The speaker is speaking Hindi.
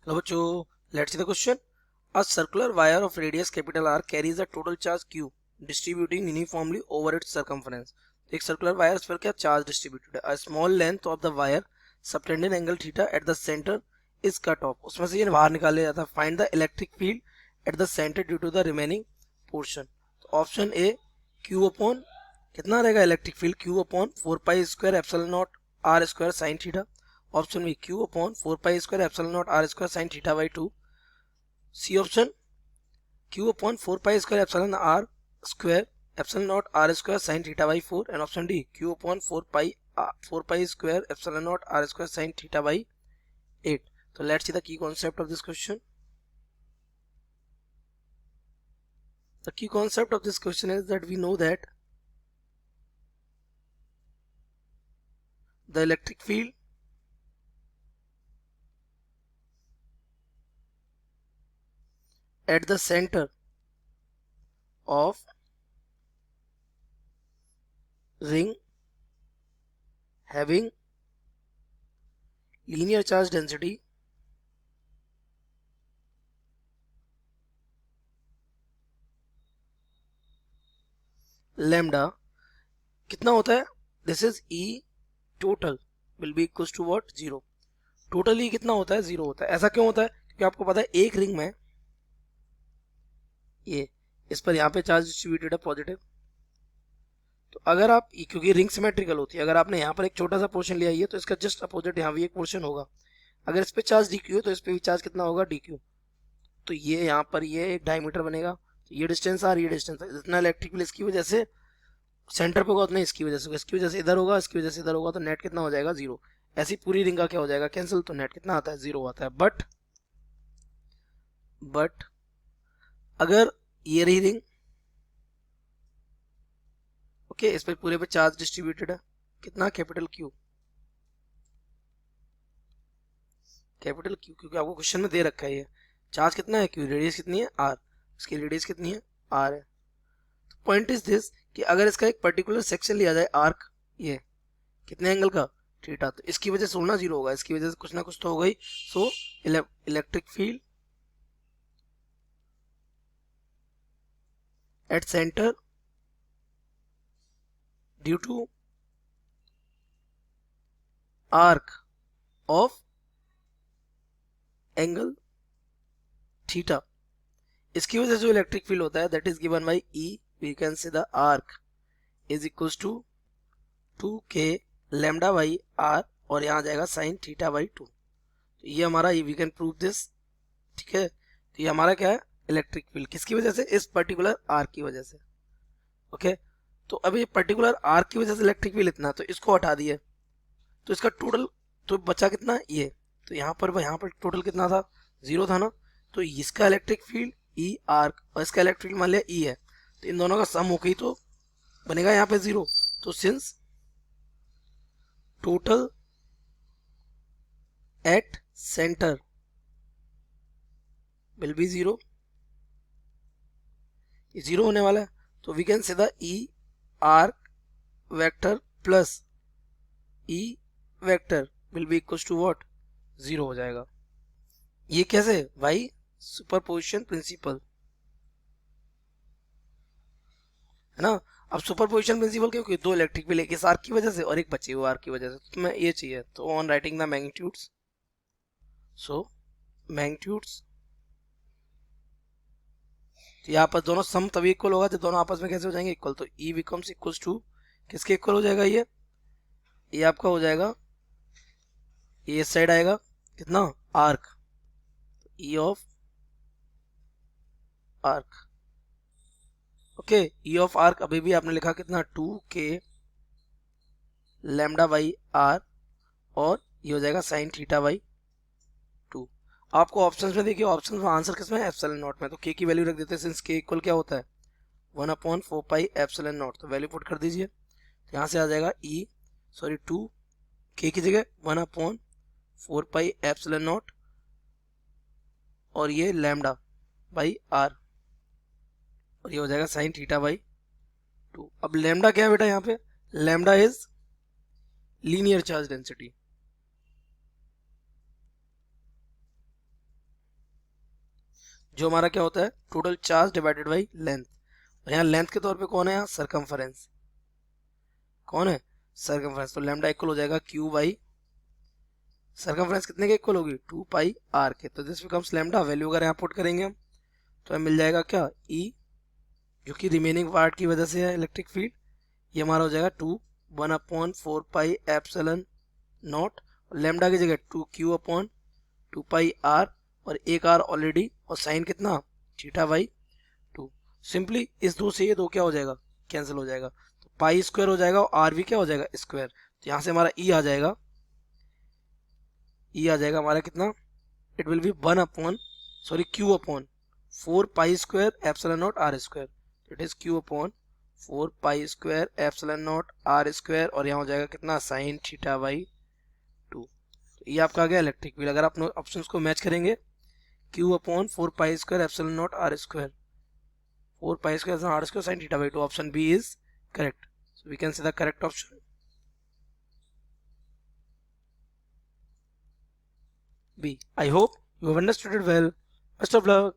Hello बच्चों, let's see the question. A circular wire of radius capital R carries a total charge Q distributing uniformly over its circumference. एक circular wire पर क्या charge distributed है. A small length of the wire subtending angle theta at the center is cut off. उसमें से ये बाहर निकाल लिया जाता है. Find the electric field at the center due to the remaining portion. तो ऑप्शन ए Q upon कितना रहेगा electric field Q upon 4 pi square epsilon naught R square sine theta. Option B Q upon 4 pi square epsilon naught R square sine theta by 2. C option Q upon 4 pi square epsilon R square epsilon naught R square sine theta by 4. And option D Q upon 4 pi square epsilon naught R square sine theta by 8. So let's see the key concept of this question. The key concept of this question is that we know that the electric field at the center of ring having linear charge density lambda कितना होता है. This is E total will be equal to what 0. Total E कितना होता है 0 होता है. ऐसा क्यों होता है क्योंकि आपको पता है एक रिंग में ये इस पर यहाँ पे चार्ज डिस्ट्रीब्यूटेड है पॉजिटिव. तो अगर आप क्योंकि रिंग सिमेट्रिकल होती है, अगर आपने यहाँ पर एक छोटा सा पोर्शन लिया है तो इसका जस्ट अपोजिट यहाँ भी एक पोर्शन होगा. अगर इस पे चार्ज DQ है तो इस पे भी चार्ज कितना होगा DQ. तो ये यहाँ पर ये एक डायमीटर बनेगा. तो ये डिस्टेंस आर, ये डिस्टेंस है. जितना इलेक्ट्रिक फील्ड इसकी वजह से सेंटर पे होगा उतना इसकी वजह से होगा, इसकी वजह से इधर होगा, इसकी वजह से इधर होगा. तो नेट कितना हो जाएगा 0. ऐसी पूरी रिंग का क्या हो जाएगा कैंसिल. तो नेट कितना आता है 0 आता है. बट अगर ये रही रिंग ओके, इस पे पूरे पे चार्ज डिस्ट्रीब्यूटेड है कितना कैपिटल Q क्योंकि आपको क्वेश्चन में दे रखा है ये चार्ज कितना है Q, रेडियस कितनी है R, इसकी रेडियस कितनी है R है. तो पॉइंट इज दिस कि अगर इसका एक पर्टिकुलर सेक्शन लिया जाए आर्क, ये कितने एंगल का थीटा, तो इसकी वजह से उड़ना 0 होगा, इसकी वजह से कुछ ना कुछ तो होगा ही. So electric field at centre due to arc of angle theta, इसकी वजह से जो इलेक्ट्रिक फील्ड होता है that is given by E. We can say the arc is equals to 2k lambda by R और यहाँ आ जाएगा साइन थीटा बाई 2. तो ये हमारा वी कैन प्रूव दिस. ठीक है, तो ये हमारा क्या है इलेक्ट्रिक फील्ड किसकी वजह से, इस पर्टिकुलर आर्क की वजह से. ओके, तो अभी पर्टिकुलर आर्क की वजह से इलेक्ट्रिक फील्ड इतना, तो इसको हटा दिए तो इसका टोटल तो बचा कितना ये. तो यहाँ पर टोटल कितना था 0 था ना. तो इसका इलेक्ट्रिक फील्ड E आर्क और इसका इलेक्ट्रिक फील्ड मान लिया E है, तो इन दोनों का सम होकर ही तो बनेगा यहाँ पे 0. तो since total at centre will be 0, ये 0 होने वाला है. तो we can say the E arc vector plus E vector will be equal to what 0 हो जाएगा. ये कैसे भाई, सुपरपोजिशन प्रिंसिपल है ना. अब सुपरपोजिशन प्रिंसिपल क्योंकि दो इलेक्ट्रिक फील्ड एक इस आर्क की वजह से और एक बचे हुए आर्क की वजह से, तो मैं ये चाहिए. तो on writing the magnitudes, so magnitudes, तो यहाँ पर दोनों सम तभी इक्वल होगा जब दोनों आपस में कैसे हो जाएंगे इक्वल. तो E बिकम्स इक्वल्स टू किसके इक्वल हो जाएगा, ये आपका हो जाएगा, ये इस साइड आएगा कितना arc, E of arc. Okay, E of arc अभी भी आपने लिखा कितना 2k लैम्डा बाई R और ये हो जाएगा साइन थीटा बाई 2. आपको ऑप्शंस में देखिए, ऑप्शंस में आंसर किसमें है एप्सिलॉन नॉट में. तो k की वैल्यू रख देते हैं सिंस k इक्वल क्या होता है 1/4 पाई एप्सिलॉन नॉट. तो वैल्यू पुट कर दीजिए. तो यहाँ से आ जाएगा 2 k की जगह 1/4 पाई एप्सिलॉन नॉट और ये लैम्डा बाई R और ये हो जाएगा साइन थीटा बाई 2. अब लैम्डा क्या है बेटा, यहाँ पे lambda is linear charge density. जो हमारा क्या होता है, total charge divided by length. और यहाँ लेंथ के तौर पे कौन है, यहाँ सरकमफरेंस, कौन है, सरकमफरेंस। तो लैम्डा इक्वल हो जाएगा क्यू बाई सरकमफरेंस कितने के इक्वल होगी, 2 पाई आर के। तो दिस बिकम्स लैम्डा, वैल्यू अगर यहाँ पुट करेंगे हम तो हमें मिल जाएगा क्या, ई, जो कि रिमेनिंग पार्ट की वजह से है इलेक्ट्रिक फील्ड, ये हमारा हो जाएगा 1/4 पाई एप्सिलॉन नॉट, लैम्डा की जगह 2 क्यू अपॉन 2 पाई आर, और एक आर ऑलरेडी, और साइन कितना, थीटा बाई 2। सिंपली इस दो से ये दो क्या हो जाएगा, कैंसिल हो जाएगा, तो पाई स्क्वायर हो जाएगा और आर भी क्या हो जाएगा, स्क्वायर। तो यहाँ से हमारा ई आ जाएगा, ई आ जाएगा हमारा कितना, it will be 4 pi square epsilon naught R square. It is Q upon 4 pi square epsilon naught R square, और यहाँ हो जाएगा कितना, साइन थीटा बाई 2। तो ये आपका आ गया इलेक्ट्रिक फील्ड। अगर आप ऑप्शंस को मैच करेंगे, Q upon 4 pi square epsilon naught R square, 4 pi square R square sine theta by 2, option B is correct. So we can see the correct option B. I hope you have understood it well. Best of luck.